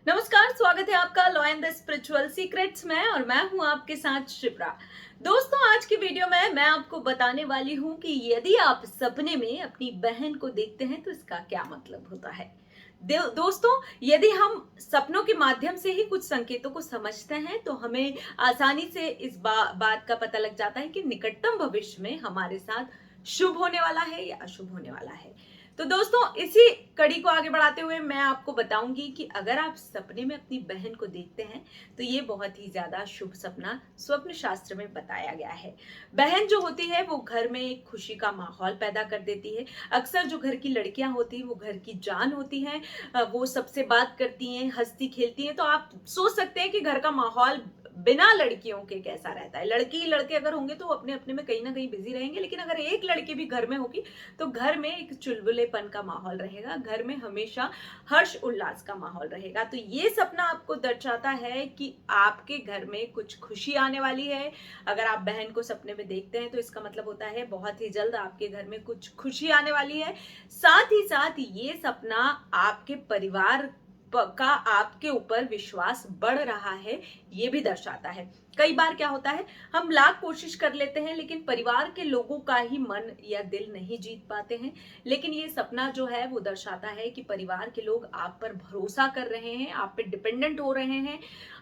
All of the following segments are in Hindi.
नमस्कार, स्वागत है आपका law and the spiritual secrets में और मैं हूं आपके साथ शिप्रा। दोस्तों, आज की वीडियो में मैं आपको बताने वाली हूं कि यदि आप सपने में अपनी बहन को देखते हैं तो इसका क्या मतलब होता है। दोस्तों, यदि हम सपनों के माध्यम से ही कुछ संकेतों को समझते हैं तो हमें आसानी से इस बात का पता लग जाता है कि निकटतम भविष्य में हमारे साथ शुभ होने वाला है या अशुभ होने वाला है। तो दोस्तों, इसी कड़ी को आगे बढ़ाते हुए मैं आपको बताऊंगी कि अगर आप सपने में अपनी बहन को देखते हैं तो ये बहुत ही ज्यादा शुभ सपना स्वप्न शास्त्र में बताया गया है। बहन जो होती है वो घर में एक खुशी का माहौल पैदा कर देती है। अक्सर जो घर की लड़कियां होती हैं वो घर की जान होती हैं। वो सबसे बात करती हैं, हंसती खेलती हैं। तो आप सोच सकते हैं कि घर का माहौल बिना लड़कियों के कैसा रहता है। लड़की लड़के अगर होंगे तो अपने अपने में कहीं ना कहीं बिजी रहेंगे, लेकिन अगर एक लड़की भी घर में होगी तो घर में एक चुलबुलेपन का माहौल रहेगा, घर में हमेशा हर्ष उल्लास का माहौल रहेगा। तो ये सपना आपको दर्शाता है कि आपके घर में कुछ खुशी आने वाली है। अगर आप बहन को सपने में देखते हैं तो इसका मतलब होता है बहुत ही जल्द आपके घर में कुछ खुशी आने वाली है। साथ ही साथ ये सपना आपके परिवार का आपके ऊपर विश्वास बढ़ रहा है ये भी दर्शाता है। कई बार क्या होता है, हम लाख कोशिश कर लेते हैं लेकिन परिवार के लोगों का ही मन या दिल नहीं जीत पाते हैं। लेकिन ये सपना जो है वो दर्शाता है कि परिवार के लोग आप पर भरोसा कर रहे हैं, आप पे डिपेंडेंट हो रहे हैं,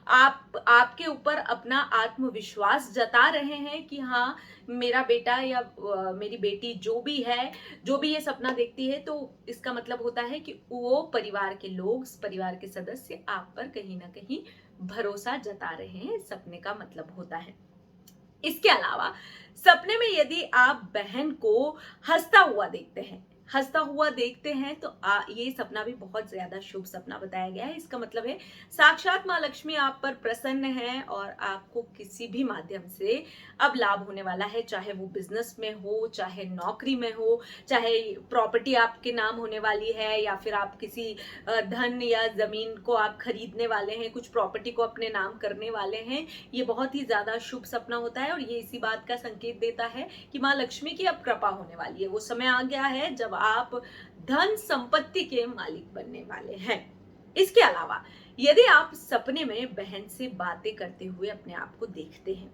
आपके ऊपर अपना आत्मविश्वास जता रहे हैं कि हाँ, मेरा बेटा या मेरी बेटी जो भी है, जो भी ये सपना देखती है, तो इसका मतलब होता है कि वो परिवार के लोग, परिवार के सदस्य आप पर कहीं ना कहीं भरोसा जता रहे हैं। सपने का मतलब होता है। इसके अलावा सपने में यदि आप बहन को हंसता हुआ देखते हैं, तो ये सपना भी बहुत ज्यादा शुभ सपना बताया गया है। इसका मतलब है साक्षात माँ लक्ष्मी आप पर प्रसन्न है और आपको किसी भी माध्यम से अब लाभ होने वाला है, चाहे वो बिजनेस में हो, चाहे नौकरी में हो, चाहे प्रॉपर्टी आपके नाम होने वाली है, या फिर आप किसी धन या जमीन को आप खरीदने वाले हैं, कुछ प्रॉपर्टी को अपने नाम करने वाले हैं। ये बहुत ही ज्यादा शुभ सपना होता है और ये इसी बात का संकेत देता है कि माँ लक्ष्मी की अब कृपा होने वाली है। वो समय आ गया है जब आप धन संपत्ति के मालिक बनने वाले हैं। इसके अलावा यदि आप सपने में बहन से बातें करते हुए अपने आप को देखते हैं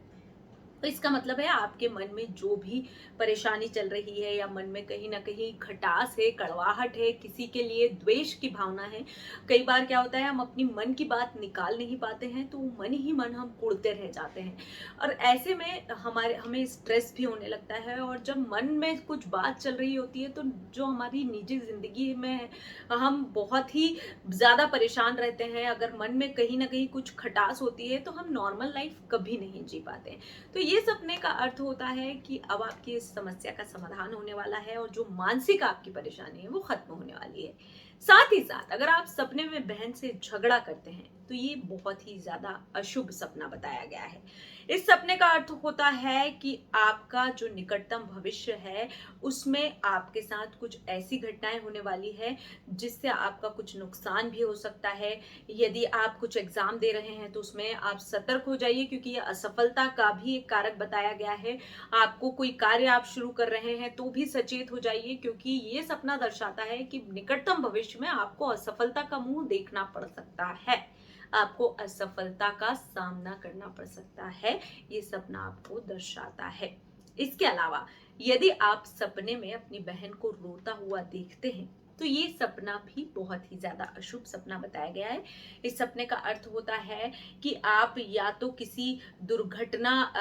तो इसका मतलब है आपके मन में जो भी परेशानी चल रही है या मन में कहीं ना कहीं खटास है, कड़वाहट है, किसी के लिए द्वेष की भावना है। कई बार क्या होता है, हम अपनी मन की बात निकाल नहीं पाते हैं तो मन ही मन हम कुढ़ते रह जाते हैं और ऐसे में हमें स्ट्रेस भी होने लगता है। और जब मन में कुछ बात चल रही होती है तो जो हमारी निजी जिंदगी में हम बहुत ही ज्यादा परेशान रहते हैं, अगर मन में कहीं ना कहीं कुछ खटास होती है तो हम नॉर्मल लाइफ कभी नहीं जी पाते हैं। तो ये सपने का अर्थ होता है कि अब आपकी इस समस्या का समाधान होने वाला है और जो मानसिक आपकी परेशानी है वो खत्म होने वाली है। साथ ही साथ अगर आप सपने में बहन से झगड़ा करते हैं तो ये बहुत ही ज्यादा अशुभ सपना बताया गया है। इस सपने का अर्थ होता है कि आपका जो निकटतम भविष्य है उसमें आपके साथ कुछ ऐसी घटनाएं होने वाली है जिससे आपका कुछ नुकसान भी हो सकता है। यदि आप कुछ एग्जाम दे रहे हैं तो उसमें आप सतर्क हो जाइए, क्योंकि ये असफलता का भी एक कारक बताया गया है। आपको कोई कार्य आप शुरू कर रहे हैं तो भी सचेत हो जाइए, क्योंकि ये सपना दर्शाता है कि निकटतम भविष्य में आपको असफलता का मुंह देखना पड़ सकता है, आपको असफलता का सामना करना पड़ सकता है। ये सपना आपको दर्शाता है। इसके अलावा यदि आप सपने में अपनी बहन को रोता हुआ देखते हैं तो ये सपना भी बहुत ही ज्यादा अशुभ सपना बताया गया है। इस सपने का अर्थ होता है कि आप या तो किसी दुर्घटना,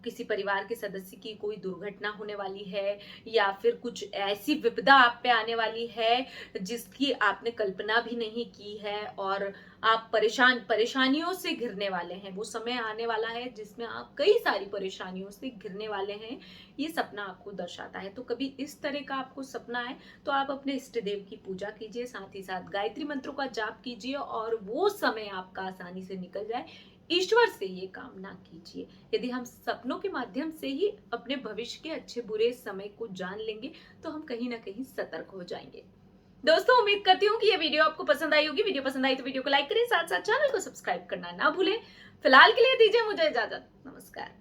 किसी परिवार के सदस्य की कोई दुर्घटना होने वाली है, या फिर कुछ ऐसी विपदा आप पे आने वाली है जिसकी आपने कल्पना भी नहीं की है और आप परेशानियों से घिरने वाले हैं। वो समय आने वाला है जिसमें आप कई सारी परेशानियों से घिरने वाले हैं, ये सपना आपको दर्शाता है। तो कभी इस तरह का आपको सपना है तो आप अपने इष्ट देव की पूजा कीजिए, साथ ही साथ गायत्री मंत्रों का जाप कीजिए और वो समय आपका आसानी से निकल जाए, ईश्वर से ये कामना कीजिए। यदि हम सपनों के माध्यम से ही अपने भविष्य के अच्छे बुरे समय को जान लेंगे तो हम कहीं ना कहीं सतर्क हो जाएंगे। दोस्तों, उम्मीद करती हूँ कि ये वीडियो आपको पसंद आई होगी। वीडियो पसंद आई तो वीडियो को लाइक करें, साथ साथ चैनल को सब्सक्राइब करना ना भूलें। फिलहाल के लिए दीजिए मुझे इजाजत। नमस्कार।